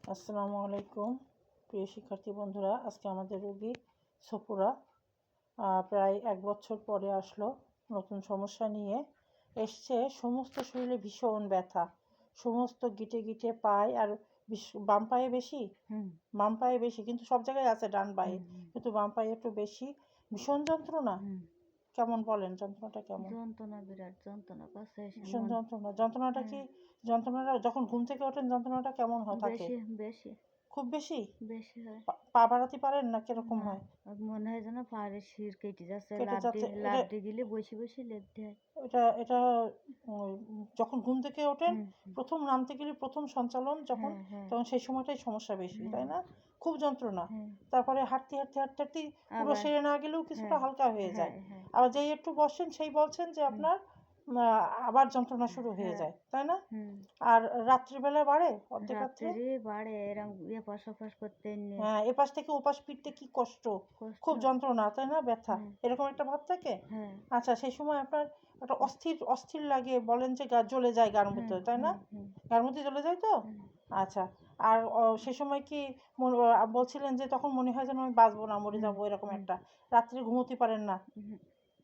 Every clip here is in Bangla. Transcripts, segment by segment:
আসসালামু আলাইকুম প্রিয় শিক্ষার্থী বন্ধুরা। আজকে আমাদের রোগী সফুরা প্রায় 1 বছর পরে আসলো নতুন সমস্যা নিয়ে এসছে। সমস্ত শরীরে ভীষণ ব্যথা, সমস্ত গিটে গিটে পায়, আর বাম পায়ে বেশি, বাম পায়ে বেশি, কিন্তু সব জায়গায় আছে ডান পায়ে, কিন্তু বাম পায়ে একটু বেশি। ভীষণ যন্ত্রণা। কেমন বলেন, যন্ত্রণাটা কেমন? যন্ত্রণা, বিরাট যন্ত্রণা পাচ্ছে। ভীষণ যন্ত্রণা। যন্ত্রণাটা কি, যন্ত্রণাটা যখন ঘুম থেকে ওঠেন যন্ত্রণাটা কেমন হয় থাকে? বেশি বেশি খুব বেশি? বেশি হয়। পা বাড়াতে পারেন না কিরকম না, হয়? মনে হয় যেন পায়ের শির কেটে যাচ্ছে। কেটে লাড্ডি যাচ্ছে? লাড্ডি গিলে বসে বসে লেপতে হয়। এটা এটা যখন ঘুম থেকে ওঠেন হুম, প্রথম নামতে গেলে প্রথম সঞ্চালন যখন, হ্যাঁ হ্যাঁ তখন সেই সময়টাই সমস্যা বেশি, হ্যাঁ তাই না? খুব যন্ত্রণা। হ্যাঁ। তারপরে হাঁটতে হাঁটতে হাঁটতে হাঁটতে পুরো আবার সেরে না গেলেও কিছুটা হ্যাঁ হালকা হয়ে যায়। হ্যাঁ হ্যাঁ আবার যেই একটু বসেন সেই বলছেন যে হুম, আপনার আবার যন্ত্রণা শুরু হয়ে হ্যাঁ যায়, তাই না? হুম। আর রাত্রিবেলা বাড়ে অর্ধেক রাত্রে? রাত্রে বাড়ে এরম এপাশ ওপাশ করতে নিয়ে হ্যাঁ, এপাশ থেকে ওপাশ ফিরতে কি কষ্ট, কষ্ট খুব হয়। যন্ত্রণা, তাই না? ব্যথা, হ্যাঁ এরকম একটা ভাব থাকে। হ্যাঁ আচ্ছা, সেই সময় আপনার একটা অস্থির অস্থির লাগে, বলেন যে গা জ্বলে যায় গার হুম ভিতরে, তাই না? হুম হুম গার মধ্যে জ্বলে যায় তো? হুম আচ্ছা। আর সে সময় কি বলছিলেন যে তখন মনে হয় যেন আমি বাঁচবো না, মরে হুম যাবো, এরকম হুম একটা? রাত্রে ঘুমোতে পারেন না? হুম,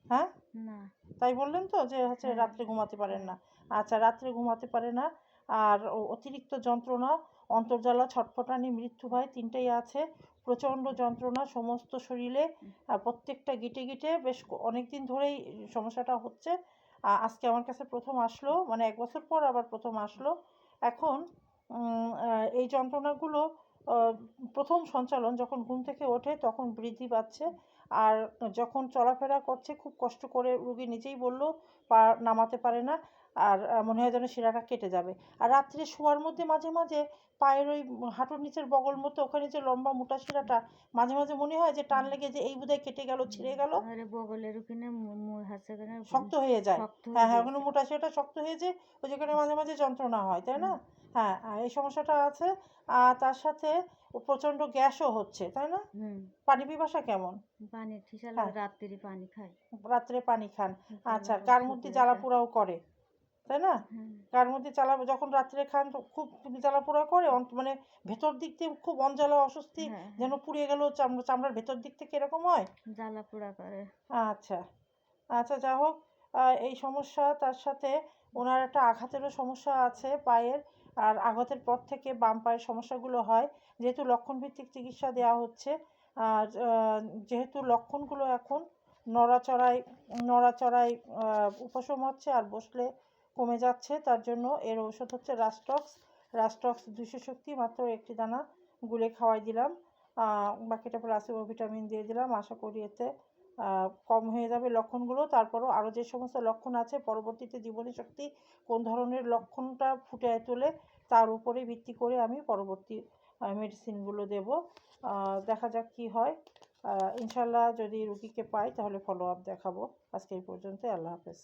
হ্যাঁ, না। তাই বললেন তো যে হচ্ছে হ্যাঁ রাত্রে ঘুমাতে পারেন হ্যাঁ না। আচ্ছা, রাত্রে ঘুমাতে পারে না। আর অতিরিক্ত যন্ত্রণা, অন্তর্জ্বালা, ছটফটানি, মৃত্যু ভয়, তিনটেই আছে। প্রচণ্ড যন্ত্রণা সমস্ত শরীরে, প্রত্যেকটা গিটে গিটে, বেশ অনেকদিন ধরেই সমস্যাটা হচ্ছে। আজকে আমার কাছে প্রথম আসলো, মানে 1 বছর পর আবার প্রথম আসলো। এখন এই যন্ত্রণাগুলো আহ, প্রথম সঞ্চালন যখন ঘুম থেকে ওঠে তখন বৃদ্ধি পাচ্ছে। আর যখন চলাফেরা করছে খুব কষ্ট করে, রুগী নিজেই বলল পা নামাতে পারে না। আর মনে হয় যেন শিরাটা কেটে যাবে। আর রাত্রে শোয়ার মধ্যে মাঝে মাঝে পায়ের ওই হাঁটুর নিচের বগল মতো ওখানে যে লম্বা মোটা শিরাটা, মাঝে মাঝে মনে হয় যে টান লেগে যে এই বোধহয় কেটে গেল, ছিঁড়ে গেল, আরে বগলের ওখানে হাতে শক্ত হয়ে যায়। শক্ত হ্যাঁ হয়ে হ্যাঁ, ওখানে গিয়েছে। মোটা শিরাটা শক্ত হয়ে যায়, ওই যেখানে মাঝে মাঝে যন্ত্রণা হয়, তাই না? হুম হ্যাঁ, এই সমস্যাটা আছে। আর তার সাথে প্রচণ্ড গ্যাসও হচ্ছে, তাই না? হুম। পানি পিপাসা কেমন? পানি ঠিসা হ্যাঁ, লাগে, রাত্রি পানি খাই। রাত্রে পানি খান। আচ্ছা, জ্বালা গার মধ্যে শুকিয়ে জ্বালা যায়। পোড়াও করে, তাই না? হুম গার মধ্যে যখন রাত্রে খান তো খুব জ্বালা পোড়া করে, মানে ভেতর দিক দিয়ে খুব অঞ্জ্বালা অস্বস্তি, হ্যাঁ যেন হ্যাঁ, পুড়িয়ে গেল চামড়ার ভেতর দিক থেকে, এরকম হয়? জ্বালা পোড়া করে। আচ্ছা। আচ্ছা, যা হোক, এই সমস্যা, তার সাথে ওনার একটা আঘাতেরও সমস্যা আছে পায়ের। আর আঘাতের পর থেকে বাম পায়ের সমস্যাগুলো হয়। যেহেতু লক্ষণভিত্তিক চিকিৎসা দেওয়া হচ্ছে, আর যেহেতু লক্ষণগুলো এখন নড়াচড়ায় নড়াচড়ায় উপশম হচ্ছে আর বসলে কমে যাচ্ছে, তার জন্য এর ঔষধ হচ্ছে রাস্টক্স। রাস্টক্স 200 শক্তি, মাত্র একটি দানা গুলে খাওয়াই দিলাম। বাকিটা প্লাসিবো ভিটামিন দিয়ে দিলাম। আশা করি এতে কম হয়ে যাবে লক্ষণগুলো। তারপরও আরও যে সমস্ত লক্ষণ আছে, পরবর্তীতে জীবনী শক্তি কোন ধরনের লক্ষণটা ফুটিয়ে তোলে তার উপরে ভিত্তি করে আমি পরবর্তী মেডিসিনগুলো দেব। দেখা যাক কি হয়। ইনশাল্লাহ যদি রুগীকে পাই তাহলে ফলো আপ দেখাবো। আজকে এই পর্যন্ত, আল্লাহ হাফেজ।